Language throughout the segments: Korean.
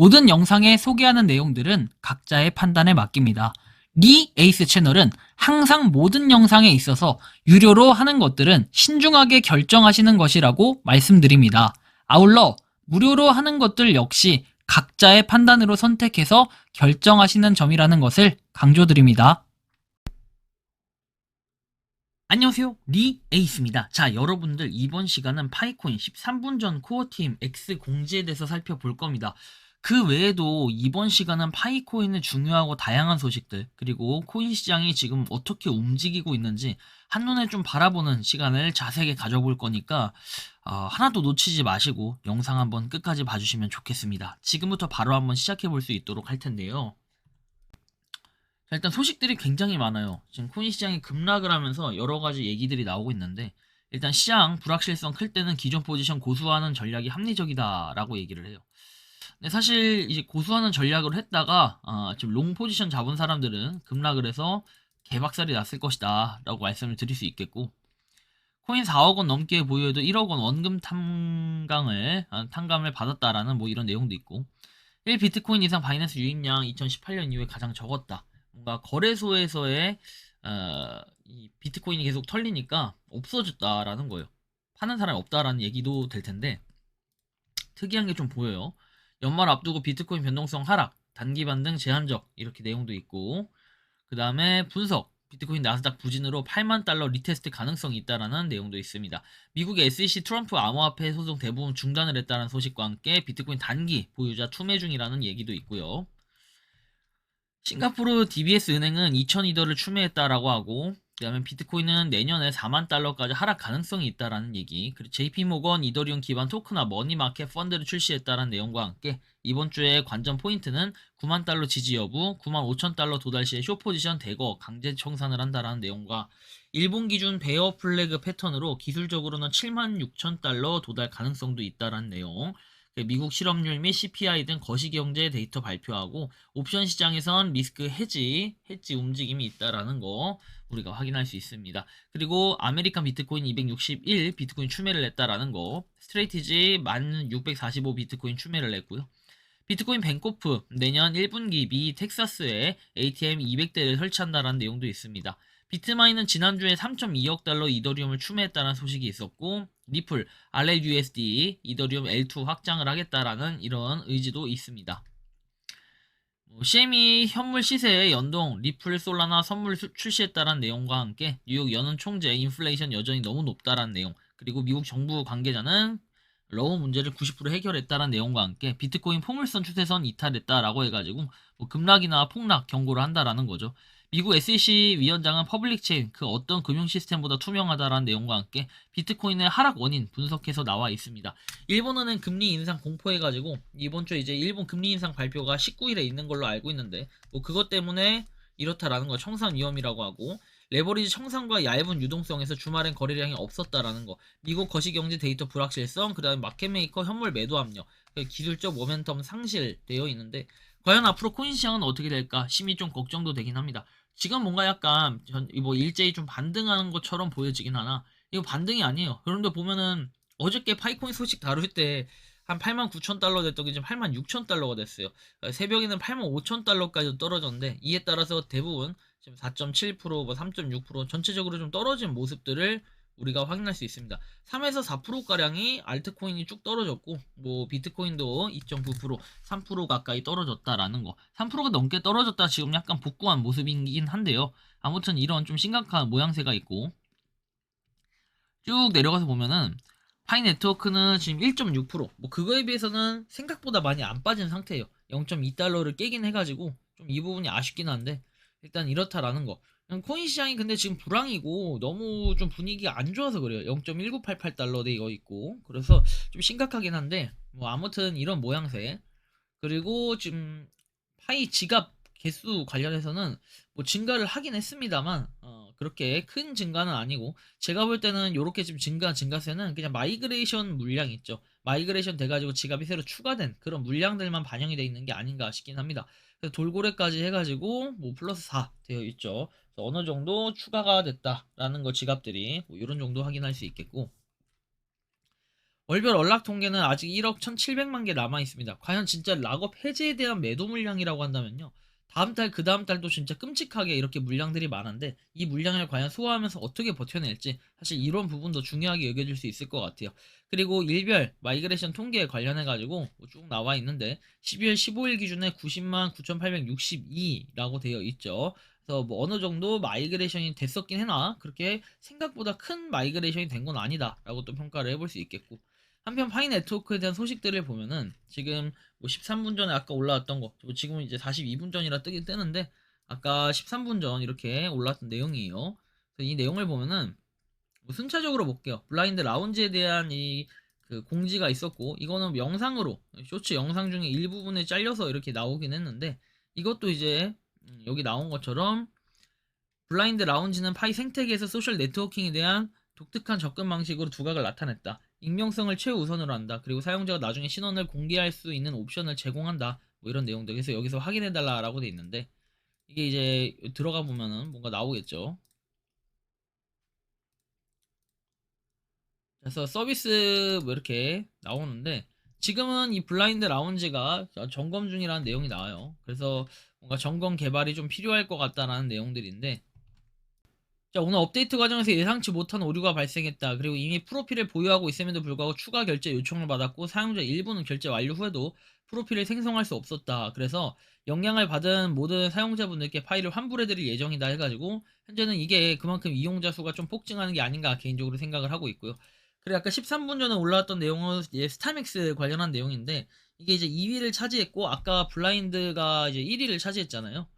모든 영상에 소개하는 내용들은 각자의 판단에 맡깁니다. 리 에이스 채널은 항상 모든 영상에 있어서 유료로 하는 것들은 신중하게 결정하시는 것이라고 말씀드립니다. 아울러 무료로 하는 것들 역시 각자의 판단으로 선택해서 결정하시는 점이라는 것을 강조드립니다. 안녕하세요, 리 에이스입니다. 자, 여러분들 이번 시간은 파이코인 13분 전 코어팀 X 공지에 대해서 살펴볼 겁니다. 그 외에도 이번 시간은 파이코인의 중요하고 다양한 소식들, 그리고 코인 시장이 지금 어떻게 움직이고 있는지 한눈에 좀 바라보는 시간을 자세하게 가져볼 거니까 하나도 놓치지 마시고 영상 한번 끝까지 봐주시면 좋겠습니다. 지금부터 바로 한번 시작해 볼 수 있도록 할 텐데요. 자, 일단 소식들이 굉장히 많아요. 지금 코인 시장이 급락을 하면서 여러 가지 얘기들이 나오고 있는데, 일단 시장 불확실성 클 때는 기존 포지션 고수하는 전략이 합리적이다라고 얘기를 해요. 근데 사실 이제 고수하는 전략으로 했다가 지금 롱 포지션 잡은 사람들은 급락을 해서 개박살이 났을 것이다 라고 말씀을 드릴 수 있겠고, 코인 4억 원 넘게 보유해도 1억 원 원금 탕감을 받았다라는 뭐 이런 내용도 있고, 1 비트코인 이상 바이낸스 유입량 2018년 이후에 가장 적었다. 뭔가 거래소에서의 이 비트코인이 계속 털리니까 없어졌다라는 거예요. 파는 사람이 없다라는 얘기도 될 텐데, 특이한 게 좀 보여요. 연말 앞두고 비트코인 변동성 하락, 단기 반등 제한적 이렇게 내용도 있고, 그 다음에 분석, 비트코인 나스닥 부진으로 8만 달러 리테스트 가능성이 있다라는 내용도 있습니다. 미국의 SEC 트럼프 암호화폐 소송 대부분 중단을 했다는 소식과 함께 비트코인 단기 보유자 투매 중이라는 얘기도 있고요. 싱가포르 DBS 은행은 2,002달러를 추매했다라고 하고, 그 다음에 비트코인은 내년에 4만 달러까지 하락 가능성이 있다라는 얘기, 그리고 JP모건 이더리움 기반 토크나 머니마켓 펀드를 출시했다라는 내용과 함께 이번 주에 관전 포인트는 9만 달러 지지 여부, 9만 5천 달러 도달 시에 쇼포지션 대거 강제 청산을 한다라는 내용과 일본 기준 베어 플래그 패턴으로 기술적으로는 7만 6천 달러 도달 가능성도 있다라는 내용, 미국 실업률 및 CPI 등 거시경제 데이터 발표하고 옵션 시장에선 리스크 해지 움직임이 있다라는 거 우리가 확인할 수 있습니다. 그리고 아메리칸 비트코인 261 비트코인 추매를 냈다라는 거, 스트레이티지 1645 비트코인 추매를 냈고요. 비트코인 벤코프 내년 1분기 미 텍사스에 ATM 200대를 설치한다라는 내용도 있습니다. 비트마인은 지난주에 3.2억 달러 이더리움을 추매했다는 소식이 있었고, 리플, RLUSD, 이더리움 L2 확장을 하겠다라는 이런 의지도 있습니다. CME 현물 시세에 연동, 리플, 솔라나 선물 출시했다라는 내용과 함께 뉴욕 연은 총재 인플레이션 여전히 너무 높다라는 내용, 그리고 미국 정부 관계자는 러우 문제를 90% 해결했다는 내용과 함께 비트코인 포물선 추세선 이탈했다라고 해가지고 뭐 급락이나 폭락 경고를 한다라는 거죠. 미국 SEC 위원장은 퍼블릭체인 그 어떤 금융 시스템보다 투명하다라는 내용과 함께 비트코인의 하락 원인 분석해서 나와 있습니다. 일본은행 금리 인상 공포해가지고 이번 주에 이제 일본 금리 인상 발표가 19일에 있는 걸로 알고 있는데, 뭐 그것 때문에 이렇다라는 거 청산 위험이라고 하고, 레버리지 청산과 얇은 유동성에서 주말엔 거래량이 없었다라는 거, 미국 거시경제 데이터 불확실성, 그 다음에 마켓메이커 현물 매도 압력, 기술적 모멘텀 상실되어 있는데, 과연 앞으로 코인 시장은 어떻게 될까 심히 좀 걱정도 되긴 합니다. 지금 뭔가 약간 뭐 일제히 좀 반등하는 것처럼 보여지긴 하나, 이거 반등이 아니에요. 그런데 보면은 어저께 파이코인 소식 다룰 때 한 8만 9천 달러 됐던 게 지금 8만 6천 달러가 됐어요. 새벽에는 8만 5천 달러까지 떨어졌는데, 이에 따라서 대부분 지금 4.7%, 뭐 3.6% 전체적으로 좀 떨어진 모습들을 우리가 확인할 수 있습니다. 3에서 4%가량이 알트코인이 쭉 떨어졌고, 뭐 비트코인도 2.9%, 3% 가까이 떨어졌다라는 거. 3%가 넘게 떨어졌다 지금 약간 복구한 모습이긴 한데요. 아무튼 이런 좀 심각한 모양새가 있고, 쭉 내려가서 보면은 파이 네트워크는 지금 1.6%, 뭐 그거에 비해서는 생각보다 많이 안 빠진 상태예요. 0.2달러를 깨긴 해가지고 좀 이 부분이 아쉽긴 한데, 일단 이렇다라는 거. 코인 시장이 근데 지금 불황이고 너무 좀 분위기가 안 좋아서 그래요. 0.1988달러 되어 있고, 그래서 좀 심각하긴 한데, 뭐 아무튼 이런 모양새. 그리고 지금 파이 지갑 개수 관련해서는 뭐 증가를 하긴 했습니다만, 그렇게 큰 증가는 아니고, 제가 볼 때는 요렇게 지금 증가세는 그냥 마이그레이션 물량 있죠. 마이그레이션 돼가지고 지갑이 새로 추가된 그런 물량들만 반영이 돼 있는 게 아닌가 싶긴 합니다. 그래서 돌고래까지 해가지고 뭐 플러스 4 되어 있죠. 그래서 어느 정도 추가가 됐다라는 거, 지갑들이 뭐 이런 정도 확인할 수 있겠고, 월별 언락 통계는 아직 1억 1,700만 개 남아 있습니다. 과연 진짜 락업 해제에 대한 매도 물량이라고 한다면요. 다음 달, 그 다음 달도 진짜 끔찍하게 이렇게 물량들이 많은데 이 물량을 과연 소화하면서 어떻게 버텨낼지 사실 이런 부분도 중요하게 여겨질 수 있을 것 같아요. 그리고 일별 마이그레이션 통계에 관련해가지고 쭉 나와 있는데 12월 15일 기준에 90만 9,862라고 되어 있죠. 그래서 뭐 어느 정도 마이그레이션이 됐었긴 해나 그렇게 생각보다 큰 마이그레이션이 된 건 아니다라고 또 평가를 해볼 수 있겠고 한편 파이 네트워크에 대한 소식들을 보면은 지금 뭐 13분 전에 아까 올라왔던 거 지금은 이제 42분 전이라 뜨긴 뜨는데 아까 13분 전 이렇게 올라왔던 내용이에요. 그래서 이 내용을 보면은 뭐 순차적으로 볼게요. 블라인드 라운지에 대한 이 그 공지가 있었고 이거는 영상으로 쇼츠 영상 중에 일부분에 잘려서 이렇게 나오긴 했는데 이것도 이제 여기 나온 것처럼 블라인드 라운지는 파이 생태계에서 소셜 네트워킹에 대한 독특한 접근 방식으로 두각을 나타냈다. 익명성을 최우선으로 한다. 그리고 사용자가 나중에 신원을 공개할 수 있는 옵션을 제공한다. 뭐 이런 내용들. 그래서 여기서 확인해달라라고 돼 있는데 이게 이제 들어가 보면은 뭔가 나오겠죠. 그래서 서비스 뭐 이렇게 나오는데 지금은 이 블라인드 라운지가 점검 중이라는 내용이 나와요. 그래서 뭔가 점검 개발이 좀 필요할 것 같다라는 내용들인데 자, 오늘 업데이트 과정에서 예상치 못한 오류가 발생했다. 그리고 이미 프로필을 보유하고 있음에도 불구하고 추가 결제 요청을 받았고 사용자 일부는 결제 완료 후에도 프로필을 생성할 수 없었다. 그래서 영향을 받은 모든 사용자분들께 파일을 환불해드릴 예정이다 해가지고 현재는 이게 그만큼 이용자 수가 좀 폭증하는 게 아닌가 개인적으로 생각을 하고 있고요. 그리고 아까 13분 전에 올라왔던 내용은 이제 스타맥스 관련한 내용인데 이게 이제 2위를 차지했고 아까 블라인드가 이제 1위를 차지했잖아요.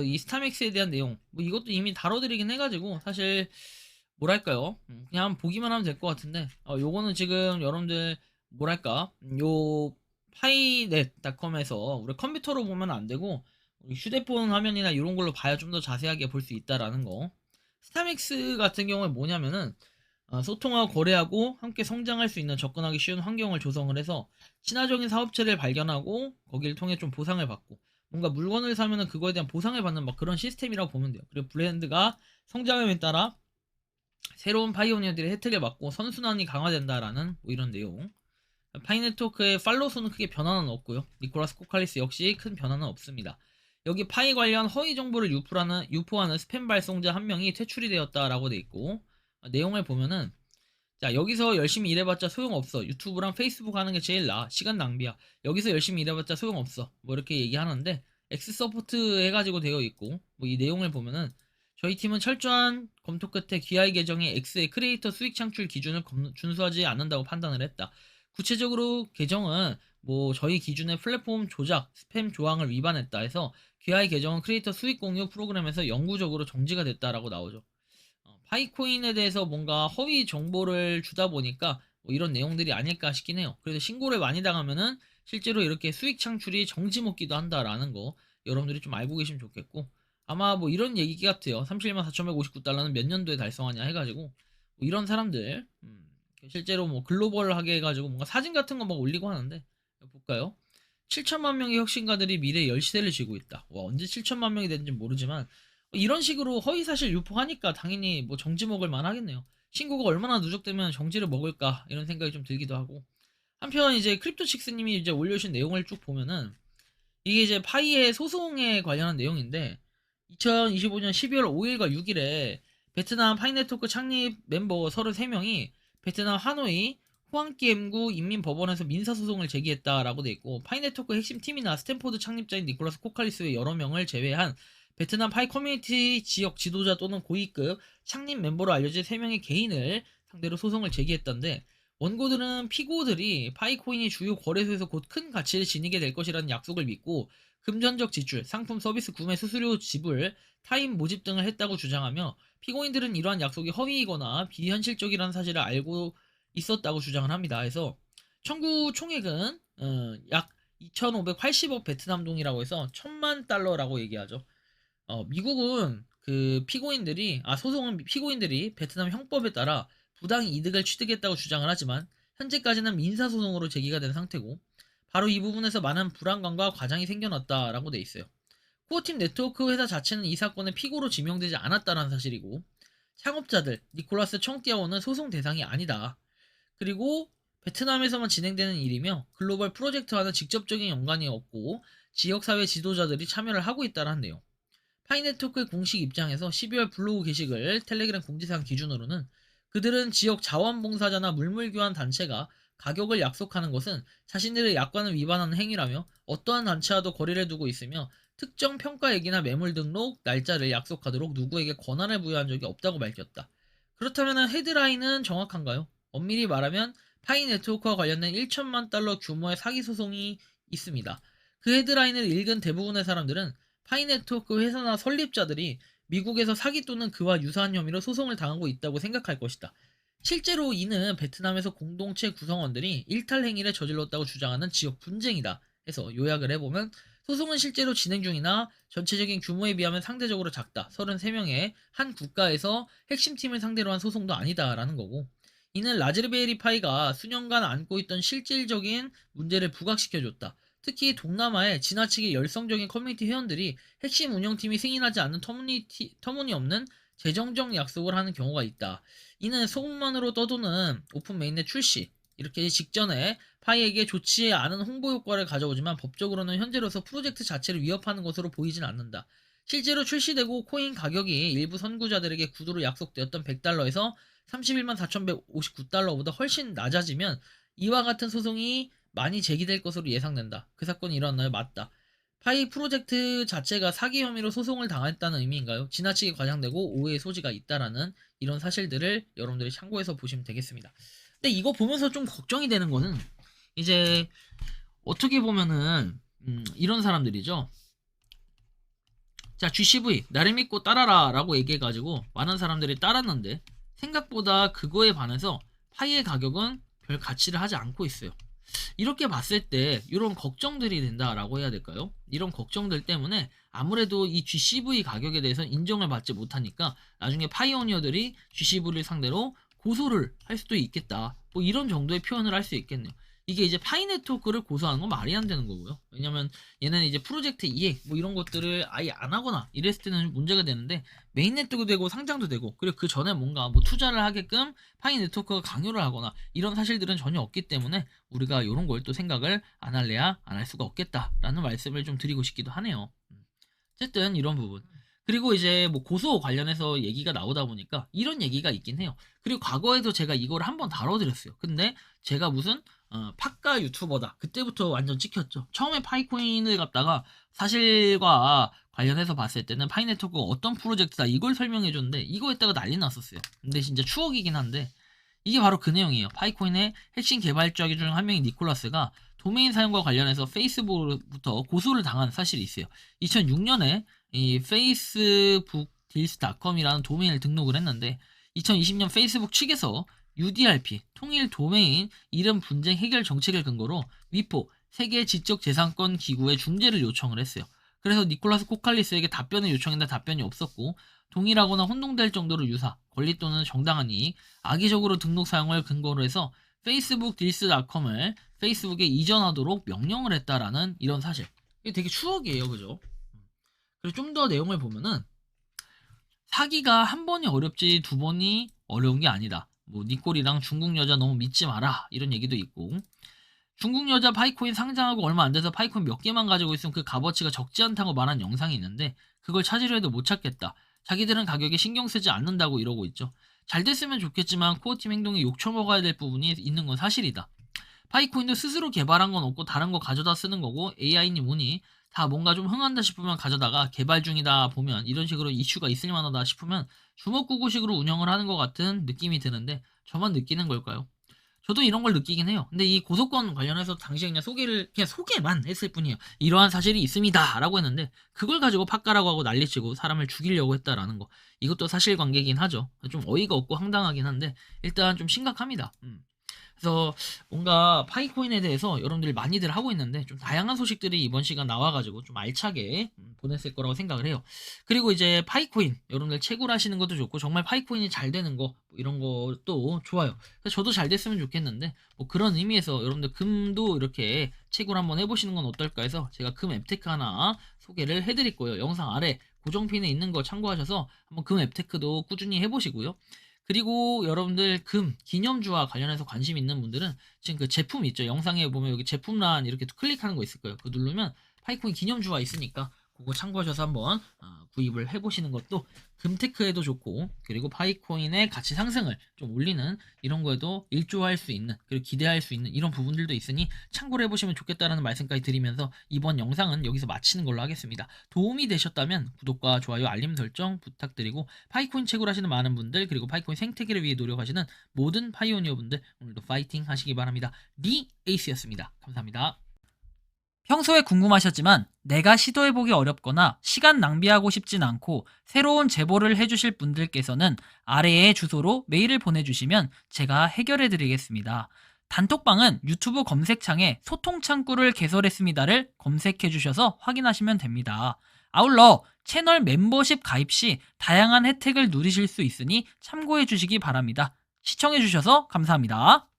이 스타맥스에 대한 내용 뭐 이것도 이미 다뤄드리긴 해가지고 사실 뭐랄까요 그냥 보기만 하면 될 것 같은데 요거는 지금 여러분들 뭐랄까 요 파이넷닷컴에서 우리 컴퓨터로 보면 안 되고 우리 휴대폰 화면이나 이런 걸로 봐야 좀 더 자세하게 볼 수 있다라는 거. 스타맥스 같은 경우에 뭐냐면은 소통하고 거래하고 함께 성장할 수 있는 접근하기 쉬운 환경을 조성을 해서 친화적인 사업체를 발견하고 거기를 통해 좀 보상을 받고 뭔가 물건을 사면은 그거에 대한 보상을 받는 막 그런 시스템이라고 보면 돼요. 그리고 브랜드가 성장함에 따라 새로운 파이오니어들의 혜택을 받고 선순환이 강화된다라는 뭐 이런 내용. 파이네트워크의 팔로우 수는 크게 변화는 없고요. 니콜라스 코칼리스 역시 큰 변화는 없습니다. 여기 파이 관련 허위 정보를 유포하는 스팸 발송자 한 명이 퇴출이 되었다라고 돼 있고 내용을 보면은 자 여기서 열심히 일해봤자 소용없어. 유튜브랑 페이스북 하는 게 제일 나아. 시간 낭비야. 여기서 열심히 일해봤자 소용없어. 뭐 이렇게 얘기하는데 엑스 서포트 해가지고 되어 있고 뭐 이 내용을 보면은 저희 팀은 철저한 검토 끝에 QI 계정의 X의 크리에이터 수익 창출 기준을 준수하지 않는다고 판단을 했다. 구체적으로 계정은 뭐 저희 기준의 플랫폼 조작, 스팸 조항을 위반했다 해서 QI 계정은 크리에이터 수익 공유 프로그램에서 영구적으로 정지가 됐다라고 나오죠. 파이코인에 대해서 뭔가 허위 정보를 주다 보니까 뭐 이런 내용들이 아닐까 싶긴 해요. 그래서 신고를 많이 당하면은 실제로 이렇게 수익 창출이 정지 먹기도 한다라는 거 여러분들이 좀 알고 계시면 좋겠고 아마 뭐 이런 얘기 같아요. 31만 4,159달러는 몇 년도에 달성하냐 해가지고 뭐 이런 사람들 실제로 뭐 글로벌하게 해가지고 뭔가 사진 같은 거 막 올리고 하는데 볼까요? 7천만 명의 혁신가들이 미래 열시대를 쥐고 있다. 와, 언제 7천만 명이 되는지 모르지만 이런 식으로 허위사실 유포하니까 당연히 뭐 정지 먹을 만하겠네요. 신고가 얼마나 누적되면 정지를 먹을까 이런 생각이 좀 들기도 하고 한편 이제 크립토칙스님이 이제 올려주신 내용을 쭉 보면은 이게 이제 파이의 소송에 관련한 내용인데 2025년 12월 5일과 6일에 베트남 파이네트워크 창립 멤버 33명이 베트남 하노이 호안기엠구 인민법원에서 민사소송을 제기했다라고 돼 있고 파이네트워크 핵심 팀이나 스탠포드 창립자인 니콜라스 코칼리스의 여러 명을 제외한 베트남 파이 커뮤니티 지역 지도자 또는 고위급 창립 멤버로 알려진 3명의 개인을 상대로 소송을 제기했던데 원고들은 피고들이 파이코인이 주요 거래소에서 곧 큰 가치를 지니게 될 것이라는 약속을 믿고 금전적 지출, 상품 서비스 구매 수수료 지불, 타임 모집 등을 했다고 주장하며 피고인들은 이러한 약속이 허위이거나 비현실적이라는 사실을 알고 있었다고 주장을 합니다. 그래서 청구 총액은 약 2,580억 베트남 동이라고 해서 1,000만 달러라고 얘기하죠. 미국은 그 소송은 피고인들이 베트남 형법에 따라 부당 이득을 취득했다고 주장을 하지만 현재까지는 민사소송으로 제기가 된 상태고 바로 이 부분에서 많은 불안감과 과장이 생겨났다라고 돼 있어요. 코어팀 네트워크 회사 자체는 이 사건의 피고로 지명되지 않았다는 사실이고 창업자들 니콜라스 청띠아오는 소송 대상이 아니다. 그리고 베트남에서만 진행되는 일이며 글로벌 프로젝트와는 직접적인 연관이 없고 지역사회 지도자들이 참여를 하고 있다는 내용. 파이네트워크의 공식 입장에서 12월 블로그 게시글 텔레그램 공지사항 기준으로는 그들은 지역 자원봉사자나 물물교환 단체가 가격을 약속하는 것은 자신들의 약관을 위반하는 행위라며 어떠한 단체와도 거리를 두고 있으며 특정 평가액이나 매물 등록 날짜를 약속하도록 누구에게 권한을 부여한 적이 없다고 밝혔다. 그렇다면 헤드라인은 정확한가요? 엄밀히 말하면 파이네트워크와 관련된 1천만 달러 규모의 사기 소송이 있습니다. 그 헤드라인을 읽은 대부분의 사람들은 파이네트워크 회사나 설립자들이 미국에서 사기 또는 그와 유사한 혐의로 소송을 당하고 있다고 생각할 것이다. 실제로 이는 베트남에서 공동체 구성원들이 일탈 행위를 저질렀다고 주장하는 지역 분쟁이다 해서 요약을 해보면 소송은 실제로 진행 중이나 전체적인 규모에 비하면 상대적으로 작다. 33명의 한 국가에서 핵심팀을 상대로 한 소송도 아니다라는 거고, 이는 라즈베리 파이가 수년간 안고 있던 실질적인 문제를 부각시켜줬다. 특히 동남아의 지나치게 열성적인 커뮤니티 회원들이 핵심 운영팀이 승인하지 않는 터무니없는 재정적 약속을 하는 경우가 있다. 이는 소문만으로 떠도는 오픈 메인넷 출시, 이렇게 직전에 파이에게 좋지 않은 홍보 효과를 가져오지만 법적으로는 현재로서 프로젝트 자체를 위협하는 것으로 보이진 않는다. 실제로 출시되고 코인 가격이 일부 선구자들에게 구두로 약속되었던 100달러에서 31만 4,159달러보다 훨씬 낮아지면 이와 같은 소송이 많이 제기될 것으로 예상된다. 그 사건이 일어나요? 맞다. 파이 프로젝트 자체가 사기 혐의로 소송을 당했다는 의미인가요? 지나치게 과장되고 오해의 소지가 있다라는 이런 사실들을 여러분들이 참고해서 보시면 되겠습니다. 근데 이거 보면서 좀 걱정이 되는 거는 이제 어떻게 보면은 이런 사람들이죠. 자, GCV 나를 믿고 따라라 라고 얘기해가지고 많은 사람들이 따랐는데 생각보다 그거에 반해서 파이의 가격은 별 가치를 하지 않고 있어요. 이렇게 봤을 때 이런 걱정들이 된다라고 해야 될까요? 이런 걱정들 때문에 아무래도 이 GCV 가격에 대해서 인정을 받지 못하니까 나중에 파이오니어들이 GCV를 상대로 고소를 할 수도 있겠다. 뭐 이런 정도의 표현을 할 수 있겠네요. 이게 이제 파이 네트워크를 고소하는 건 말이 안 되는 거고요. 왜냐면 얘는 이제 프로젝트 이익 뭐 이런 것들을 아예 안 하거나 이랬을 때는 문제가 되는데 메인 네트워크도 되고 상장도 되고 그리고 그 전에 뭔가 뭐 투자를 하게끔 파이 네트워크가 강요를 하거나 이런 사실들은 전혀 없기 때문에 우리가 이런 걸 또 생각을 안 할래야 안 할 수가 없겠다라는 말씀을 좀 드리고 싶기도 하네요. 어쨌든 이런 부분. 그리고 이제 뭐 고소 관련해서 얘기가 나오다 보니까 이런 얘기가 있긴 해요. 그리고 과거에도 제가 이걸 한번 다뤄드렸어요. 근데 제가 무슨 팟까 유튜버다. 그때부터 완전 찍혔죠. 처음에 파이코인을 갖다가 사실과 관련해서 봤을 때는 파이네트워크가 어떤 프로젝트다 이걸 설명해줬는데 이거에다가 난리 났었어요. 근데 진짜 추억이긴 한데 이게 바로 그 내용이에요. 파이코인의 핵심 개발자 중 한 명인 니콜라스가 도메인 사용과 관련해서 페이스북부터 고소를 당한 사실이 있어요. 2006년에 이 페이스북 딜스닷컴이라는 도메인을 등록을 했는데 2020년 페이스북 측에서 UDRP 통일 도메인 이름 분쟁 해결 정책을 근거로 위포 세계 지적재산권 기구에 중재를 요청을 했어요. 그래서 니콜라스 코칼리스에게 답변을 요청했는데 답변이 없었고 동일하거나 혼동될 정도로 유사, 권리 또는 정당한 이익, 악의적으로 등록 사용을 근거로 해서 페이스북 딜스닷컴을 페이스북에 이전하도록 명령을 했다라는 이런 사실. 이게 되게 추억이에요, 그죠? 그리고 좀 더 내용을 보면은 사기가 한 번이 어렵지 두 번이 어려운 게 아니다. 뭐 니콜이랑 중국 여자 너무 믿지 마라 이런 얘기도 있고 중국 여자 파이코인 상장하고 얼마 안 돼서 파이코인 몇 개만 가지고 있으면 그 값어치가 적지 않다고 말한 영상이 있는데 그걸 찾으려 해도 못 찾겠다. 자기들은 가격에 신경 쓰지 않는다고 이러고 있죠. 잘 됐으면 좋겠지만 코어팀 행동에 욕처먹어야 될 부분이 있는 건 사실이다. 파이코인도 스스로 개발한 건 없고 다른 거 가져다 쓰는 거고 AI니 뭐니 다 뭔가 좀 흥한다 싶으면 가져다가 개발 중이다 보면 이런 식으로 이슈가 있을 만하다 싶으면 주먹구구식으로 운영을 하는 것 같은 느낌이 드는데 저만 느끼는 걸까요? 저도 이런 걸 느끼긴 해요. 근데 이 고소권 관련해서 당시에 그냥 소개만 했을 뿐이에요. 이러한 사실이 있습니다. 라고 했는데, 그걸 가지고 팟까라고 하고 난리치고 사람을 죽이려고 했다라는 거. 이것도 사실관계긴 하죠. 좀 어이가 없고 황당하긴 한데, 일단 좀 심각합니다. 그래서 뭔가 파이코인에 대해서 여러분들이 많이들 하고 있는데 좀 다양한 소식들이 이번 시간 나와가지고 좀 알차게 보냈을 거라고 생각을 해요. 그리고 이제 파이코인 여러분들 채굴 하시는 것도 좋고 정말 파이코인이 잘 되는 거 이런 것도 좋아요. 그래서 저도 잘 됐으면 좋겠는데 뭐 그런 의미에서 여러분들 금도 이렇게 채굴 한번 해보시는 건 어떨까 해서 제가 금 앱테크 하나 소개를 해드릴 거예요. 영상 아래 고정핀에 있는 거 참고하셔서 한번 금 앱테크도 꾸준히 해보시고요. 그리고 여러분들 기념주와 관련해서 관심 있는 분들은 지금 그 제품 있죠. 영상에 보면 여기 제품란 이렇게 클릭하는 거 있을 거예요. 그거 누르면 파이코인 기념주가 있으니까 그거 참고하셔서 한번 구입을 해보시는 것도 금테크에도 좋고, 그리고 파이코인의 가치 상승을 좀 올리는 이런 거에도 일조할 수 있는, 그리고 기대할 수 있는 이런 부분들도 있으니 참고를 해보시면 좋겠다라는 말씀까지 드리면서 이번 영상은 여기서 마치는 걸로 하겠습니다. 도움이 되셨다면 구독과 좋아요, 알림 설정 부탁드리고, 파이코인 채굴 하시는 많은 분들, 그리고 파이코인 생태계를 위해 노력하시는 모든 파이오니어 분들 오늘도 파이팅 하시기 바랍니다. 리 에이스였습니다. 감사합니다. 평소에 궁금하셨지만 내가 시도해보기 어렵거나 시간 낭비하고 싶진 않고 새로운 제보를 해주실 분들께서는 아래의 주소로 메일을 보내주시면 제가 해결해드리겠습니다. 단톡방은 유튜브 검색창에 소통창구를 개설했습니다를 검색해주셔서 확인하시면 됩니다. 아울러 채널 멤버십 가입 시 다양한 혜택을 누리실 수 있으니 참고해주시기 바랍니다. 시청해주셔서 감사합니다.